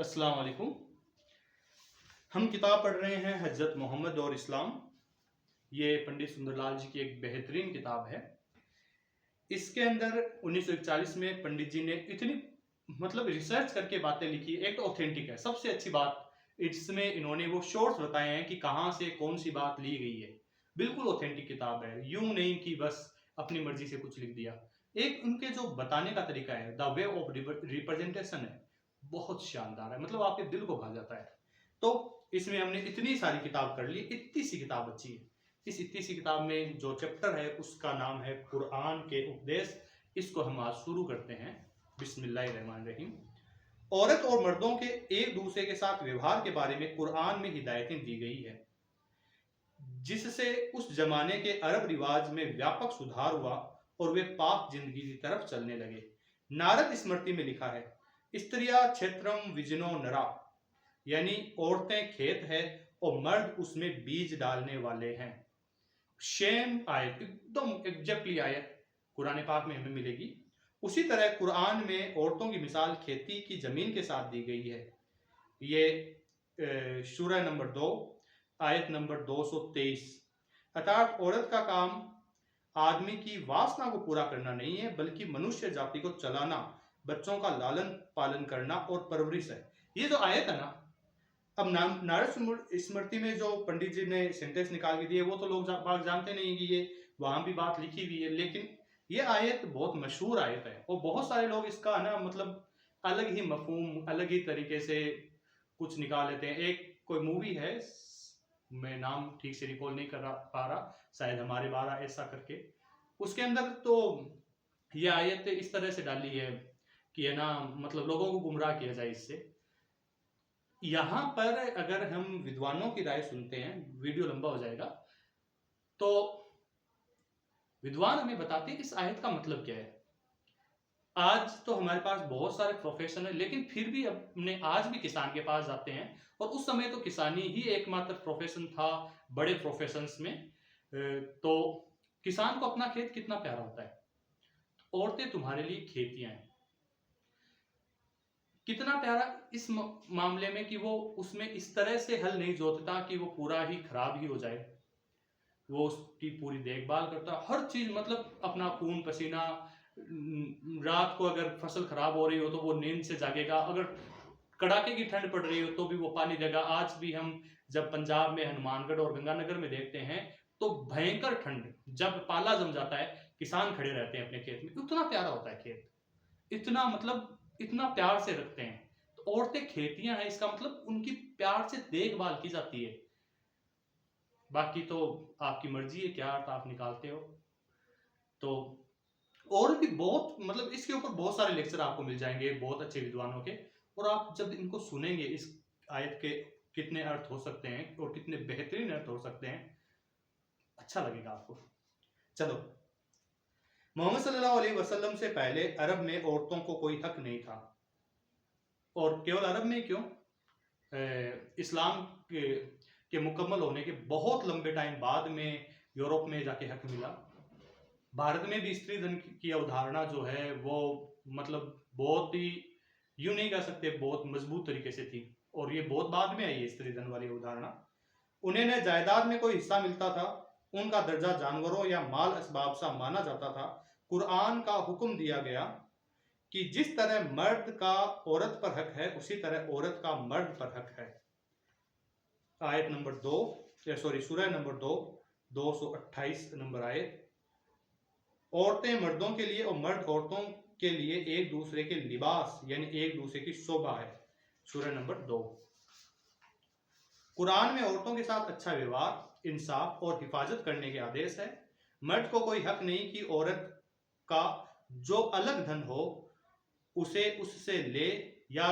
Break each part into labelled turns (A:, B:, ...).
A: अस्सलाम वालेकुम। हम किताब पढ़ रहे हैं हज़रत मोहम्मद और इस्लाम। ये पंडित सुंदरलाल जी की एक बेहतरीन किताब है। इसके अंदर 1941 में पंडित जी ने इतनी रिसर्च करके बातें लिखी। एक तो ऑथेंटिक है, सबसे अच्छी बात इसमें इन्होंने वो सोर्स बताए हैं कि कहाँ से कौन सी बात ली गई है। बिल्कुल ऑथेंटिक किताब है, यूं नहीं कि बस अपनी मर्जी से कुछ लिख दिया। एक उनके जो बताने का तरीका है, द वे ऑफ रिप्रेजेंटेशन है, बहुत शानदार है, मतलब आपके दिल को भा जाता है। तो इसमें हमने इतनी सारी किताब कर ली, इतनी सी किताब बची है। इस इतनी सी किताब में जो चैप्टर है उसका नाम है कुरान के उपदेश। इसको हम आज शुरू करते हैं। बिस्मिल्लाहिर्रहमानिर्रहीम। औरत और मर्दों के एक दूसरे के साथ व्यवहार के बारे में कुरान में हिदायतें दी गई है, जिससे उस जमाने के अरब रिवाज में व्यापक सुधार हुआ और वे पाक जिंदगी की तरफ चलने लगे। नारद स्मृति में लिखा है, स्त्रिया क्षेत्रम विजनो नरा, यानी औरतें खेत है और मर्द उसमें बीज डालने वाले हैं। शेम आयत, एकदम एग्जैक्टली आयत कुरान पाक में हमें मिलेगी। उसी तरह कुरान में औरतों की मिसाल खेती की जमीन के साथ दी गई है। ये सूरह नंबर 2 आयत नंबर 223। अर्थात औरत का काम आदमी की वासना को पूरा करना नहीं है, बल्कि मनुष्य जाति को चलाना, बच्चों का लालन पालन करना और परवरिश है। ये जो आयत है ना, अब नारद स्मृति में जो पंडित जी ने सेंटेंस निकाल के दिए वो तो लोग बाग जानते नहीं कि ये वहां भी बात लिखी हुई है, लेकिन ये आयत बहुत मशहूर आयत है और बहुत सारे लोग इसका ना अलग ही मफहूम, अलग ही तरीके से कुछ निकाल लेते हैं। एक कोई मूवी है, मैं नाम ठीक से रिकॉल नहीं कर पा रहा, शायद हमारे 12 ऐसा करके, उसके अंदर तो ये आयत इस तरह से डाली है कि है ना, लोगों को गुमराह किया जाए इससे। यहां पर अगर हम विद्वानों की राय सुनते हैं, वीडियो लंबा हो जाएगा, तो विद्वान हमें बताते हैं इस आयत का मतलब क्या है। आज तो हमारे पास बहुत सारे प्रोफेशन है, लेकिन फिर भी अपने आज भी किसान के पास जाते हैं, और उस समय तो किसानी ही एकमात्र प्रोफेशन था बड़े प्रोफेशंस में। तो किसान को अपना खेत कितना प्यारा होता है। औरतें तुम्हारे लिए खेतियां हैं, कितना प्यारा इस मामले में कि वो उसमें इस तरह से हल नहीं जोतता कि वो पूरा ही खराब ही हो जाए। वो उसकी पूरी देखभाल करता, हर चीज, अपना खून पसीना, रात को अगर फसल खराब हो रही हो तो वो नींद से जागेगा, अगर कड़ाके की ठंड पड़ रही हो तो भी वो पानी देगा। आज भी हम जब पंजाब में हनुमानगढ़ और गंगानगर में देखते हैं तो भयंकर ठंड, जब पाला जम जाता है, किसान खड़े रहते हैं अपने खेत में। इतना प्यारा होता है खेत, इतना इतना प्यार से रखते हैं। तो औरतें खेतियां हैं, इसका उनकी प्यार से देखभाल की जाती है। बाकी तो आपकी मर्जी है क्या अर्थ आप निकालते हो। तो और भी बहुत इसके ऊपर बहुत सारे लेक्चर आपको मिल जाएंगे बहुत अच्छे विद्वानों के, और आप जब इनको सुनेंगे, इस आयत के कितने अर्थ हो सकते हैं और कितने बेहतरीन अर्थ हो सकते हैं, अच्छा लगेगा आपको। चलो, मोहम्मद सल्लल्लाहु अलैहि वसल्लम से पहले अरब में औरतों को कोई हक नहीं था। और केवल अरब में क्यों, इस्लाम के मुकम्मल होने के बहुत लंबे टाइम बाद में यूरोप में जाके हक मिला। भारत में भी स्त्री धन की अवधारणा जो है वो बहुत ही, यूं नहीं कह सकते, बहुत मजबूत तरीके से थी, और ये बहुत बाद में आई है स्त्री धन वाली अवधारणा। उन्हें न जायदाद में कोई हिस्सा मिलता था, उनका दर्जा जानवरों या माल असबाब सा माना जाता था। कुरान का हुक्म दिया गया कि जिस तरह मर्द का औरत पर हक है, उसी तरह औरत का मर्द पर हक है। आयत नंबर 2, सूरह नंबर 2, 228 नंबर आयत। औरतें मर्दों के लिए और मर्द औरतों के लिए एक दूसरे के लिबास यानी एक दूसरे की शोभा है। सूरह नंबर 2। कुरान में औरतों के साथ अच्छा व्यवहार, इंसाफ और हिफाजत करने के आदेश है। मर्द को कोई हक नहीं कि औरत का जो अलग धन हो उसे उससे ले, या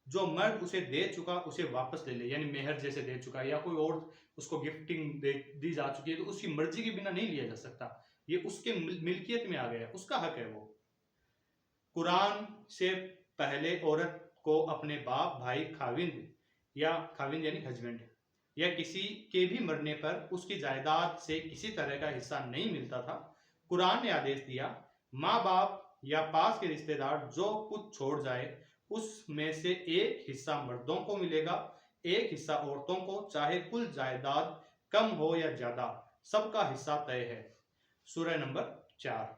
A: जो मर्द उसे दे चुका उसे वापस ले ले, यानी मेहर जैसे दे चुका है, या कोई और उसको गिफ्टिंग दी जा चुकी है तो उसकी मर्जी के बिना नहीं लिया जा सकता। ये उसके मिल्कियत में आ गया, उसका हक है वो। कुरान से पहले औरत को अपने बाप, भाई, खाविंद यानी हस्बैंड, या किसी के भी मरने पर उसकी जायदाद से किसी तरह का हिस्सा नहीं मिलता था। कुरान ने आदेश दिया, माँ बाप या पास के रिश्तेदार जो कुछ छोड़ जाए उसमें से एक हिस्सा मर्दों को मिलेगा, एक हिस्सा औरतों को, चाहे कुल जायदाद कम हो या ज्यादा, सबका हिस्सा तय है। सूरह नंबर 4।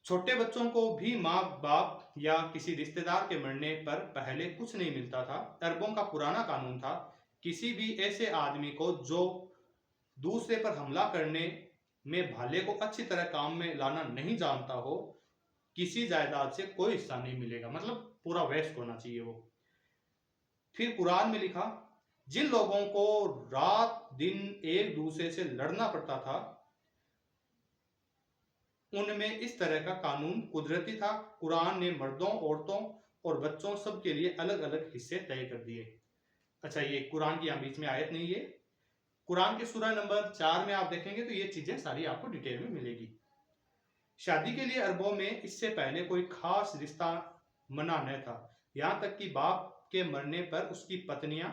A: छोटे बच्चों को भी माँ बाप या किसी रिश्तेदार के मरने पर पहले कुछ नहीं मिलता था। अरबों का पुराना कानून था, किसी भी ऐसे आदमी को जो दूसरे पर हमला करने में भाले को अच्छी तरह काम में लाना नहीं जानता हो, किसी जायदाद से कोई हिस्सा नहीं मिलेगा। मतलब पूरा वेस्ट होना चाहिए वो। फिर कुरान में लिखा, जिन लोगों को रात दिन एक दूसरे से लड़ना पड़ता था, उनमें इस तरह का कानून कुदरती था। कुरान ने मर्दों, औरतों और बच्चों सब के लिए अलग अलग हिस्से तय कर दिए। अच्छा, ये कुरान की यहाँ बीच में आयत नहीं है, कुरान के सूरह नंबर 4 में आप देखेंगे तो ये चीजें सारी आपको डिटेल में मिलेगी। शादी के लिए अरबों में इससे पहले कोई खास रिश्ता मना न था। यहाँ तक कि बाप के मरने पर उसकी पत्नियां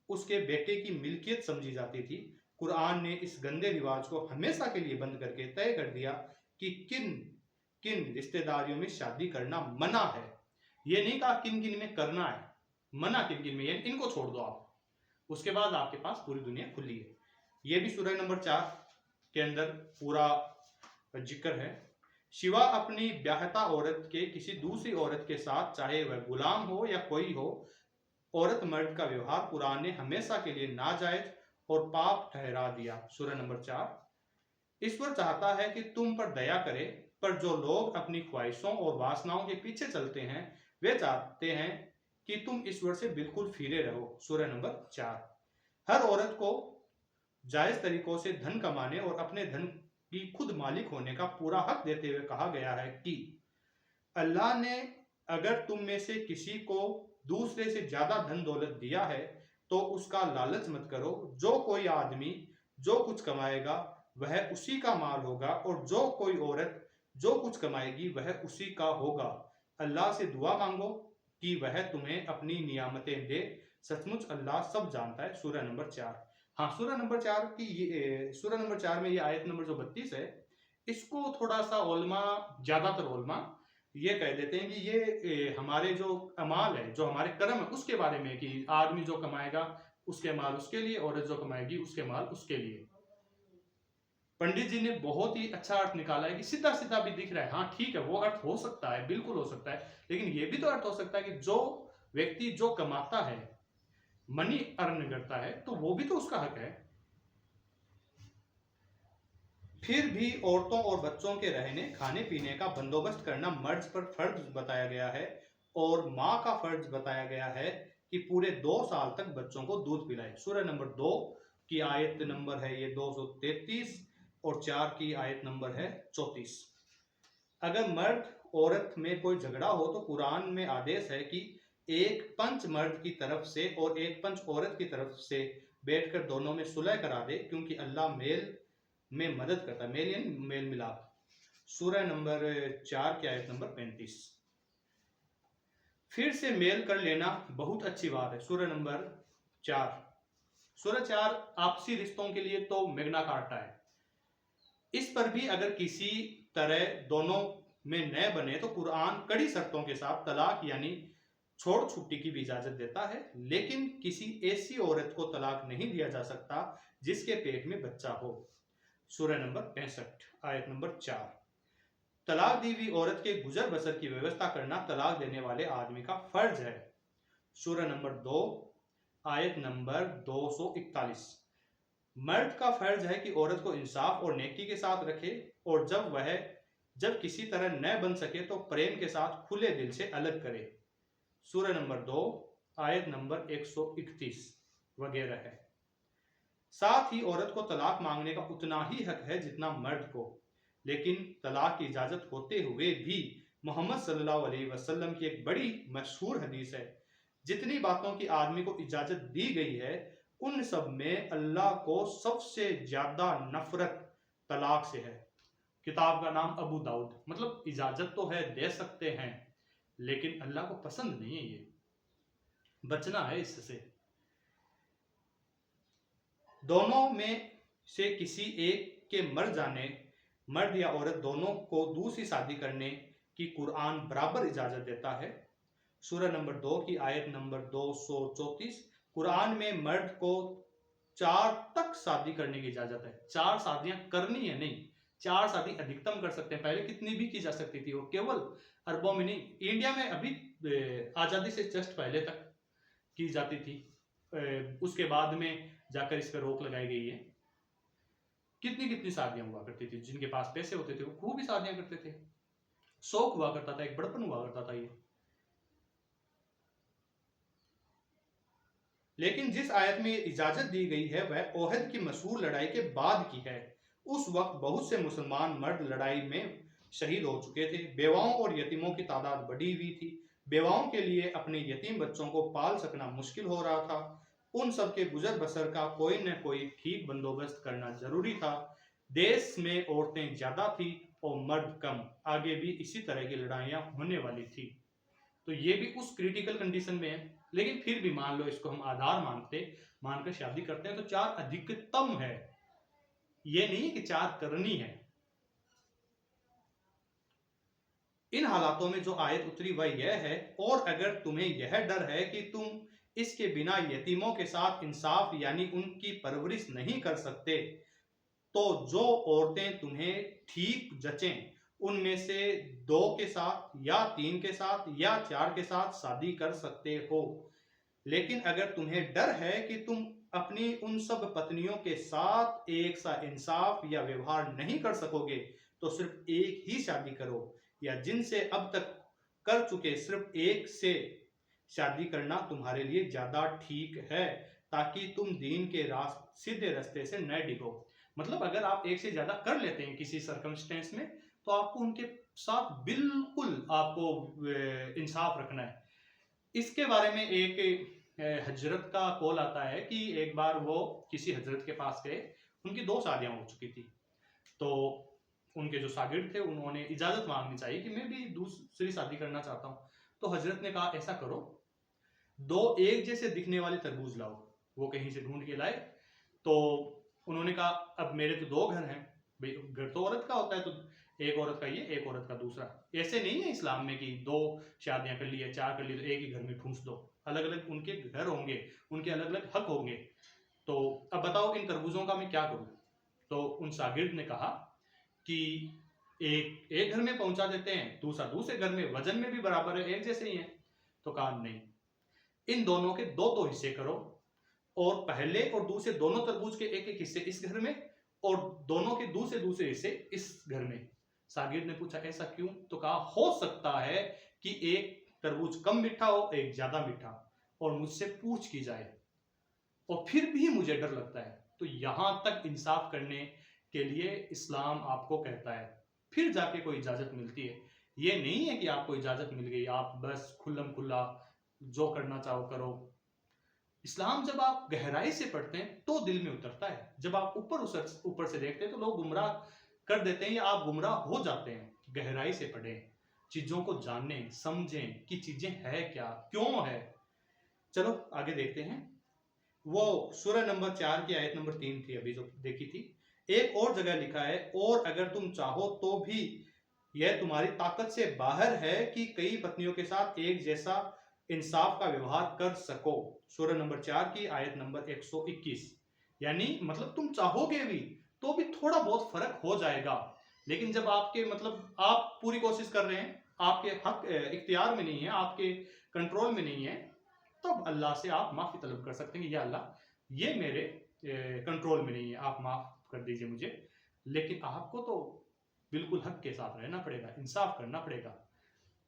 A: उसके बेटे की मिल्कियत समझी जाती थी। कुरान ने इस गंदे रिवाज को हमेशा के लिए बंद करके तय कर दिया कि किन किन रिश्तेदारियों में शादी करना मना है। ये नहीं कहा किन किन में करना है, मना किन किन में, इनको छोड़ दो आप, उसके बाद आपके पास पूरी दुनिया खुली है। ये भी सूरह नंबर 4 के अंदर पूरा जिक्र है। शिवा अपनी ब्याहता औरत के किसी दूसरी औरत के साथ, चाहे वह गुलाम हो या कोई हो, औरत मर्द का व्यवहार कुरान ने हमेशा के लिए नाजायज और पाप ठहरा दिया। सूरह नंबर 4। ईश्वर चाहता है कि तुम पर दया करे, पर जो लोग अपनी ख्वाहिशों और वासनाओं के पीछे चलते हैं, वे चाहते हैं कि तुम ईश्वर से बिल्कुल फिरे रहो। सूरह नंबर 4। हर औरत को जायज तरीकों से धन कमाने और अपने धन की खुद मालिक होने का पूरा हक देते हुए कहा गया है कि अल्लाह ने अगर तुम में से किसी को दूसरे से ज्यादा धन दौलत दिया है तो उसका लालच मत करो। जो कोई आदमी जो कुछ कमाएगा वह उसी का माल होगा, और जो कोई औरत जो कुछ कमाएगी वह उसी का होगा। अल्लाह से दुआ मांगो कि वह तुम्हें अपनी नियामतें दे, सचमुच अल्लाह सब जानता है। सूरह नंबर 4। हाँ, सूरह नंबर 4 की सूरह नंबर 4 में ये आयत नंबर जो 32 है, इसको थोड़ा सा ओलमा, ज्यादातर ओलमा ये कह देते हैं कि ये हमारे जो अमाल है, जो हमारे कर्म है, उसके बारे में, कि आदमी जो कमाएगा उसके माल उसके लिए, औरत जो कमाएगी उसके माल उसके लिए। पंडित जी ने बहुत ही अच्छा अर्थ निकाला है कि सीधा सीधा भी दिख रहा है। हाँ ठीक है, वो अर्थ हो सकता है, बिल्कुल हो सकता है, लेकिन ये भी तो अर्थ हो सकता है कि जो व्यक्ति जो कमाता है, मनी अर्न करता है, तो वो भी तो उसका हक है। फिर भी औरतों और बच्चों के रहने खाने पीने का बंदोबस्त करना मर्द पर फर्ज बताया गया है, और माँ का फर्ज बताया गया है कि पूरे 2 साल तक बच्चों को दूध पिलाए। सूरह नंबर 2 की आयत नंबर है ये 233, और 4 की आयत नंबर है 34। अगर मर्द औरत में कोई झगड़ा हो तो कुरान में आदेश है कि एक पंच मर्द की तरफ से और एक पंच औरत की तरफ से बैठकर दोनों में सुलह करा दे, क्योंकि अल्लाह मेल में मदद करता है, मेल यानी मेल मिलाप। सूरह नंबर 4 की आयत नंबर 35। फिर से मेल कर लेना बहुत अच्छी बात है। सूरह नंबर 4। सूरह 4 आपसी रिश्तों के लिए तो मैग्ना कार्टा है। इस पर भी अगर किसी तरह दोनों में न बने तो कुरान कड़ी शर्तों के साथ तलाक यानी छोड़ छुट्टी की भी इजाजत देता है, लेकिन किसी ऐसी औरत को तलाक नहीं दिया जा सकता जिसके पेट में बच्चा हो। सूरह नंबर 65 आयत नंबर 4। तलाक दी हुई औरत के गुजर बसर की व्यवस्था करना तलाक देने वाले आदमी का फर्ज है। सूरह नंबर 2 आयत नंबर 241। मर्द का फर्ज है कि औरत को इंसाफ और नेकी के साथ रखे, और जब किसी तरह न बन सके तो प्रेम के साथ खुले दिल से अलग करे। सूरह नंबर 2 आयत नंबर 131 वगैरह है। साथ ही औरत को तलाक मांगने का उतना ही हक है जितना मर्द को, लेकिन तलाक की इजाजत होते हुए भी मोहम्मद सल्लल्लाहु अलैहि वसल्लम की एक बड़ी मशहूर हदीस है, जितनी बातों की आदमी को इजाजत दी गई है उन सब में अल्लाह को सबसे ज्यादा नफरत तलाक से है। किताब का नाम अबू दाऊद। मतलब इजाजत तो है, दे सकते हैं, लेकिन अल्लाह को पसंद नहीं है, ये बचना है इससे। दोनों में से किसी एक के मर जाने, मर्द या औरत दोनों को दूसरी शादी करने की कुरान बराबर इजाजत देता है। सूरह नंबर 2 की आयत नंबर 234। कुरान में मर्द को 4 तक शादी करने की इजाजत है। 4 शादियां करनी है नहीं, 4 शादी अधिकतम कर सकते हैं। पहले कितनी भी की जा सकती थी, वो केवल अरबों में नहीं, इंडिया में अभी आजादी से जस्ट पहले तक की जाती थी। उसके बाद में जाकर इस पर रोक लगाई गई है। कितनी कितनी शादियां हुआ करती थी, जिनके पास पैसे होते थे वो खूब ही शादियां करते थे, शौक हुआ करता था, एक बड़पन हुआ करता था ये। लेकिन जिस आयत में इजाजत दी गई है वह ओहद की मशहूर लड़ाई के बाद की है। उस वक्त बहुत से मुसलमान मर्द लड़ाई में शहीद हो चुके थे। बेवाओं और यतीमों की तादाद बढ़ी हुई थी। बेवाओं के लिए अपने यतीम बच्चों को पाल सकना मुश्किल हो रहा था। उन सब के गुजर बसर का कोई न कोई ठीक बंदोबस्त करना जरूरी था। देश में औरतें ज्यादा थी और मर्द कम। आगे भी इसी तरह की लड़ाइयां होने वाली थी। तो ये भी उस क्रिटिकल कंडीशन में है। लेकिन फिर भी मान लो इसको हम आधार मानकर शादी करते हैं तो 4 अधिकतम है, ये नहीं कि 4 करनी है। इन हालातों में जो आयत उतरी वह यह है, और अगर तुम्हें यह डर है कि तुम इसके बिना यतीमों के साथ इंसाफ यानी उनकी परवरिश नहीं कर सकते, तो जो औरतें तुम्हें ठीक जचें उनमें से 2 के साथ या 3 के साथ या 4 के साथ शादी कर सकते हो। लेकिन अगर तुम्हें डर है कि तुम अपनी उन सब पत्नियों के साथ एक सा इंसाफ या व्यवहार नहीं कर सकोगे, तो सिर्फ एक ही शादी करो, या जिनसे अब तक कर चुके सिर्फ एक से शादी करना तुम्हारे लिए ज्यादा ठीक है, ताकि तुम दीन के सीधे रास्ते से न डिगो। मतलब अगर आप एक से ज्यादा कर लेते हैं किसी सर्कमस्टेंस में, तो आपको उनके साथ बिल्कुल आपको इंसाफ रखना है। इसके बारे में एक हजरत का कॉल आता है कि एक बार वो किसी हजरत के पास गए, उनकी 2 शादियां हो चुकी थी। तो उनके जो शागिर्द थे उन्होंने इजाजत मांगनी चाहिए कि मैं भी दूसरी शादी करना चाहता हूँ। तो हजरत ने कहा ऐसा करो, 2 एक जैसे दिखने वाले तरबूज लाओ। वो कहीं से ढूंढ के लाए। तो उन्होंने कहा अब मेरे तो 2 घर हैं भाई, घर तो औरत का होता है, तो एक औरत का ये, एक औरत का दूसरा। ऐसे नहीं है इस्लाम में कि 2 शादियां कर ली है, 4 कर ली तो एक ही घर में ठूंस दो। अलग अलग उनके घर होंगे, उनके अलग अलग हक होंगे। तो अब बताओ इन तरबूजों का मैं क्या करूं। तो उन शागिर्द ने कहा कि एक घर में पहुंचा देते हैं, दूसरा दूसरे घर में, वजन में भी बराबर है, एक जैसे ही है। तो कहा नहीं, इन दोनों के 2 हिस्से करो, और पहले और दूसरे दोनों तरबूज के एक एक हिस्से इस घर में, और दोनों के दूसरे हिस्से इस घर में। शागिर्द ने पूछा ऐसा क्यों। तो कहा हो सकता है कि एक तरबूज कम मीठा हो, एक ज्यादा मीठा, और मुझसे पूछ की जाए और फिर भी मुझे डर लगता है। तो यहां तक इंसाफ करने के लिए इस्लाम आपको कहता है, फिर जाके कोई इजाजत मिलती है। ये नहीं है कि आपको इजाजत मिल गई आप बस खुल्लम खुल्ला जो करना चाहो करो। इस्लाम जब आप गहराई से पढ़ते हैं तो दिल में उतरता है। जब आप ऊपर से देखते हैं तो लोग गुमराह कर देते हैं या आप गुमराह हो जाते हैं। गहराई से पढ़ें, चीजों को जानें, समझें कि चीजें है क्या, क्यों है। चलो आगे देखते हैं। वो सूरह नंबर 4 की आयत नंबर 3 थी अभी जो देखी थी। एक और जगह लिखा है, और अगर तुम चाहो तो भी यह तुम्हारी ताकत से बाहर है कि कई पत्नियों के साथ एक जैसा इंसाफ का व्यवहार कर सको। सूरह नंबर 4 की आयत नंबर 121। यानी मतलब तुम चाहोगे भी तो भी थोड़ा बहुत फर्क हो जाएगा। लेकिन जब आपके मतलब आप पूरी कोशिश कर रहे हैं, आपके हक इख्तियार में नहीं है, आपके कंट्रोल में नहीं है, तब अल्लाह से आप माफी तलब कर सकते हैं कि या अल्लाह ये मेरे कंट्रोल में नहीं है, आप माफ कर दीजिए मुझे। लेकिन आपको तो बिल्कुल हक के साथ रहना पड़ेगा, इंसाफ करना पड़ेगा।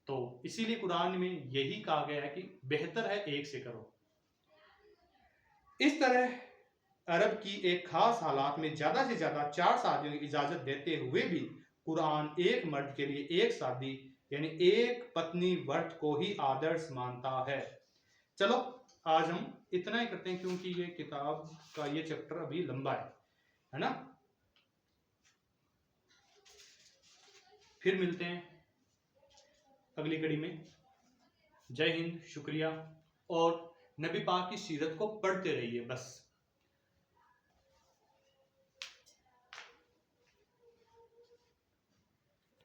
A: तो इसीलिए कुरान में यही कहा गया है कि बेहतर है एक से करो। इस तरह अरब की एक खास हालात में ज्यादा से ज्यादा 4 शादियों की इजाजत देते हुए भी कुरान एक मर्द के लिए एक शादी यानी एक पत्नी व्रत को ही आदर्श मानता है। चलो आज हम इतना ही करते हैं, क्योंकि ये किताब का ये चैप्टर अभी लंबा है ना। फिर मिलते हैं अगली कड़ी में। जय हिंद, शुक्रिया। और नबी पाक की सीरत को पढ़ते रहिए बस।